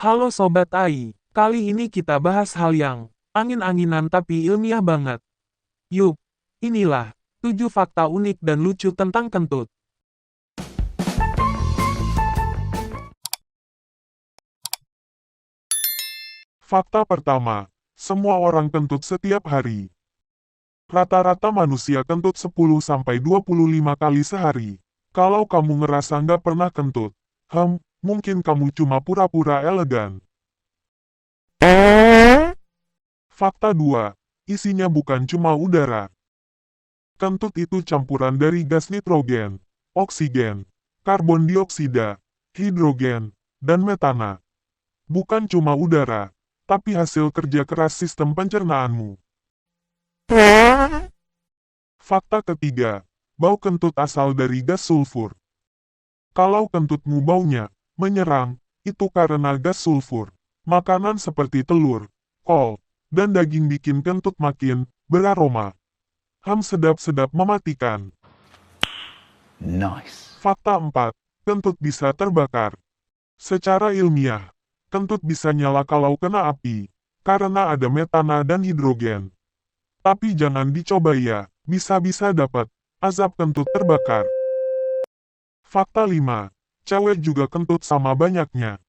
Halo Sobat AI, kali ini kita bahas hal yang angin-anginan tapi ilmiah banget. Yuk, inilah 7 fakta unik dan lucu tentang kentut. Fakta pertama, semua orang kentut setiap hari. Rata-rata manusia kentut 10-25 kali sehari. Kalau kamu ngerasa nggak pernah kentut, mungkin kamu cuma pura-pura elegan. Fakta 2, isinya bukan cuma udara. Kentut itu campuran dari gas nitrogen, oksigen, karbon dioksida, hidrogen, dan metana. Bukan cuma udara, tapi hasil kerja keras sistem pencernaanmu. Fakta ketiga, bau kentut asal dari gas sulfur. Kalau kentutmu baunya menyerang, itu karena gas sulfur. Makanan seperti telur, kol, dan daging bikin kentut makin beraroma. Sedap-sedap mematikan. Nice. Fakta 4, kentut bisa terbakar. Secara ilmiah, kentut bisa nyala kalau kena api, karena ada metana dan hidrogen. Tapi jangan dicoba ya, bisa-bisa dapat azab kentut terbakar. Fakta 5, cewek juga kentut sama banyaknya.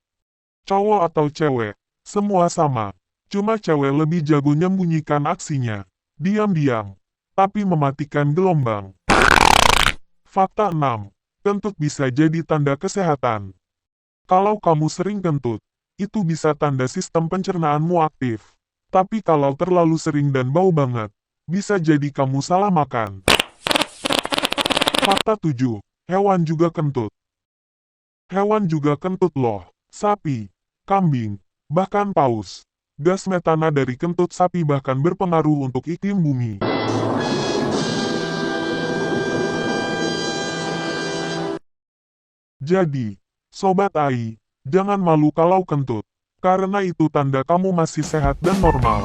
Cowok atau cewek, semua sama. Cuma cewek lebih jago nyembunyikan aksinya. Diam-diam, tapi mematikan gelombang. Fakta 6, kentut bisa jadi tanda kesehatan. Kalau kamu sering kentut, itu bisa tanda sistem pencernaanmu aktif. Tapi kalau terlalu sering dan bau banget, bisa jadi kamu salah makan. Fakta 7, hewan juga kentut. Hewan juga kentut loh. Sapi, kambing, bahkan paus. Gas metana dari kentut sapi bahkan berpengaruh untuk iklim bumi. Jadi, Sobat AI, jangan malu kalau kentut. Karena itu tanda kamu masih sehat dan normal.